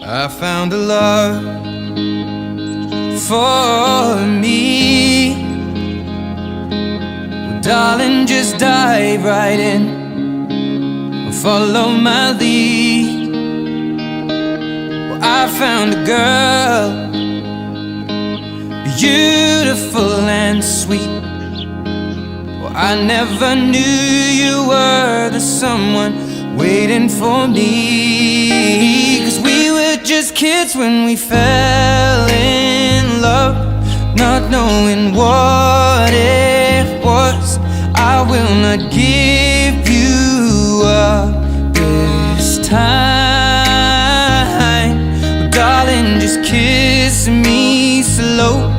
I found a love for me. Well, darling, just dive right in, follow my lead. Well, I found a girl, beautiful and sweet. Well, I never knew you were the someone waiting for me. 'Cause we were just kids when we fell in love, not knowing what it was. I will not give you up this time. Well, darling, just kiss me slow.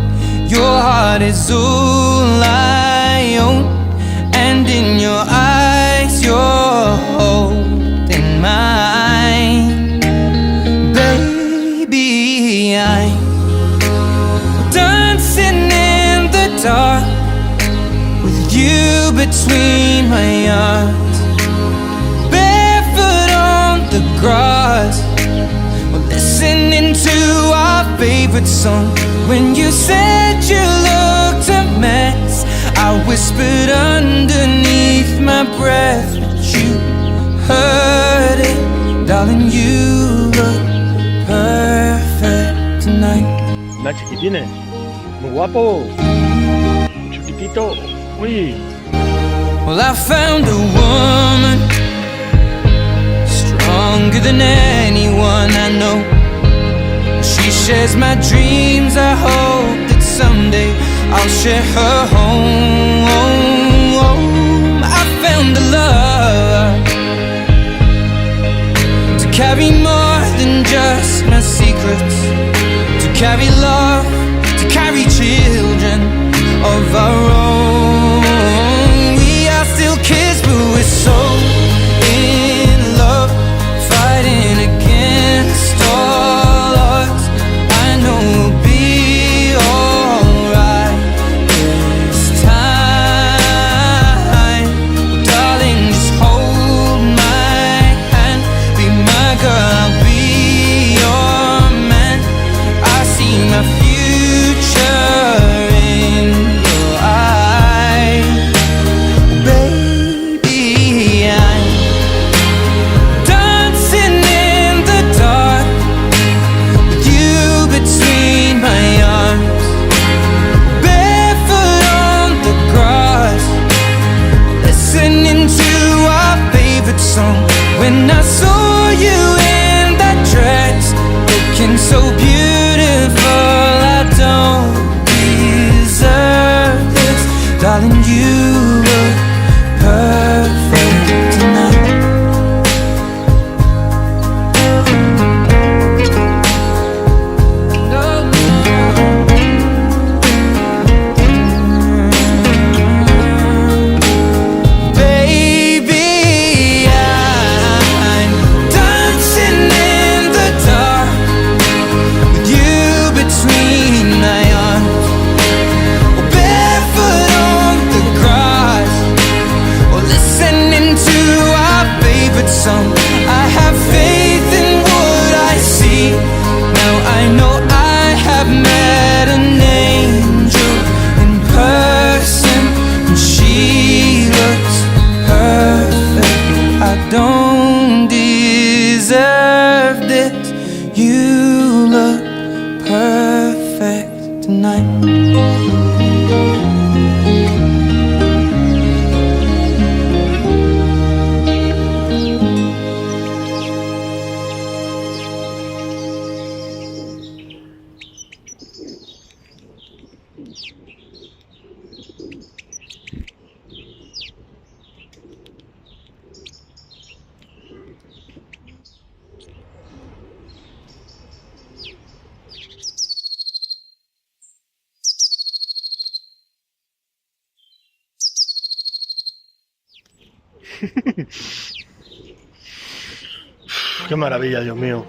Your heart is all I own, and in your eyes you're holding mine. Baby, I'm dancing in the dark with you between my arms, barefoot on the grass. We're listening to our favorite song. When you said you looked a mess, I whispered underneath my breath, but you heard it. Darling, you look perfect tonight. Una chiquitines, muy guapo, chiquitito, uy. Well, I found a woman stronger than anyone I know. She shares my dreams. I hope that someday I'll share her home. I found a love to carry more than just my secrets, to carry love, to carry children of our own. We are still kids, but we're so in love, fighting against all odds. I know we'll be alright this time. Well, darling, just hold my hand, be my girl, I'll be your man. I see my future in your eyes. Baby, I'm dancing in the dark with you between my arms, barefoot on the grass, listening to our favorite song. When I saw you in that dress, looking so beautiful, I don't deserve this. Darling, you look perfect tonight. Baby, I'm dancing in the dark with you between my arms, barefoot on the grass, or listening to our favorite song. I have faith in what I see. Now I know I have met an angel in person, and she looks perfect. I don't deserve this. You look perfect tonight. Qué maravilla, Dios mío.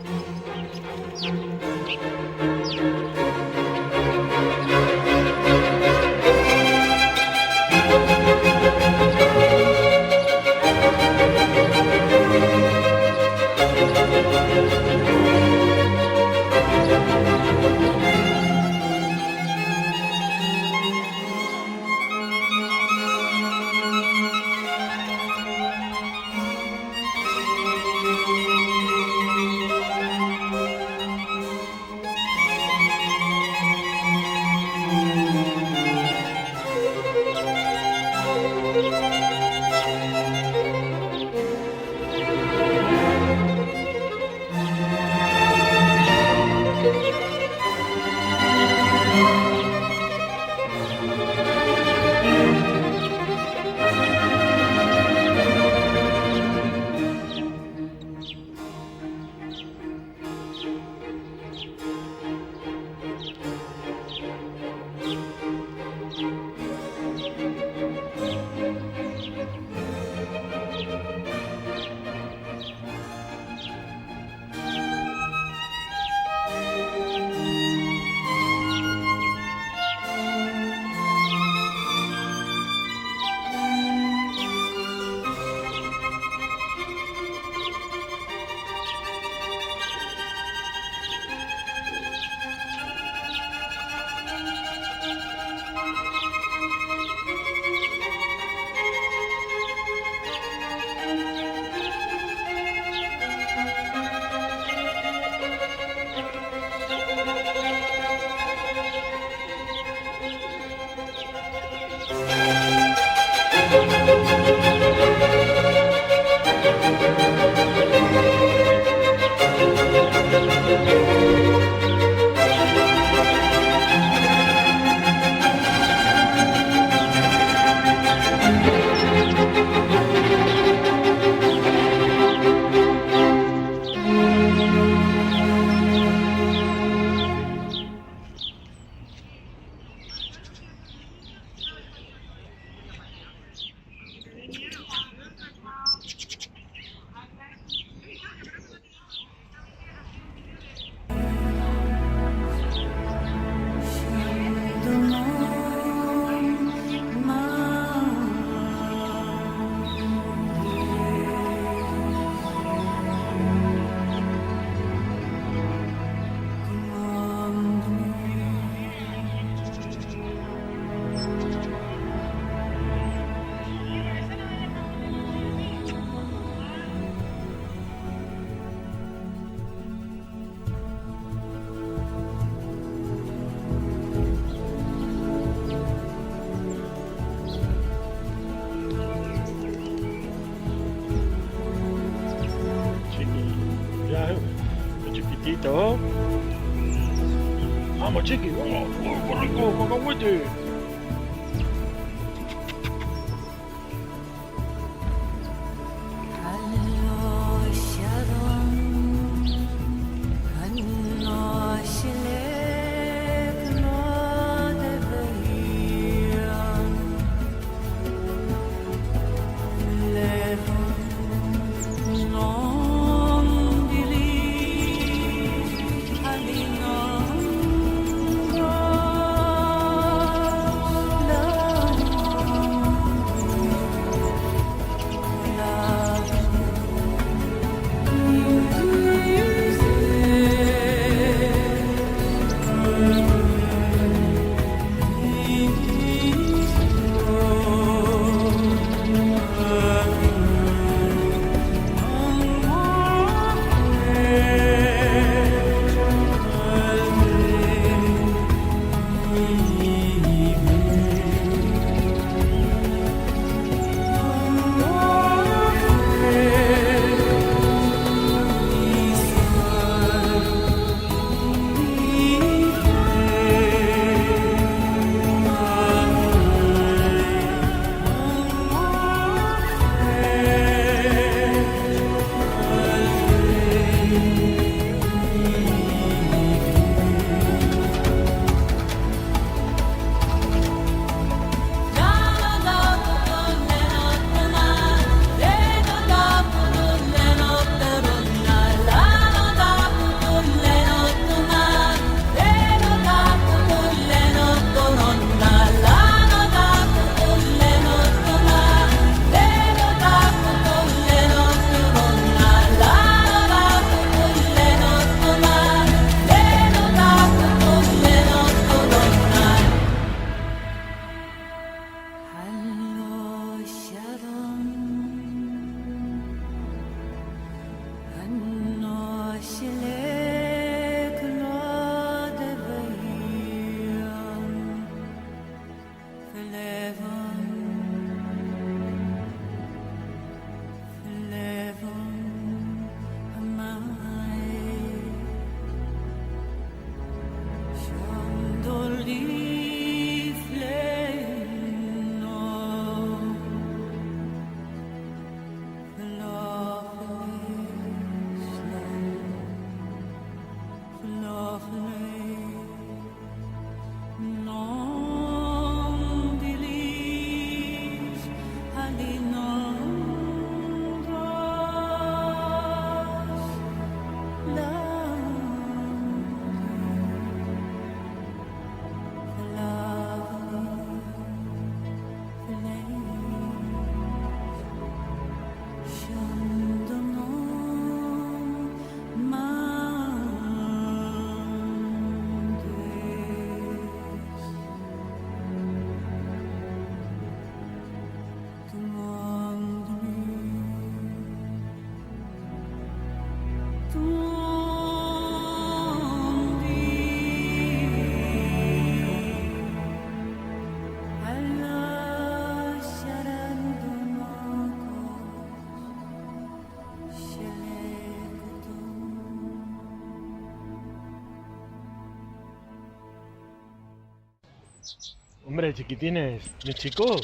Chiquitito. Vamos, chiqui, vamos. ¡Qué rico, cacahuete! Hombre, chiquitines, mis chicos.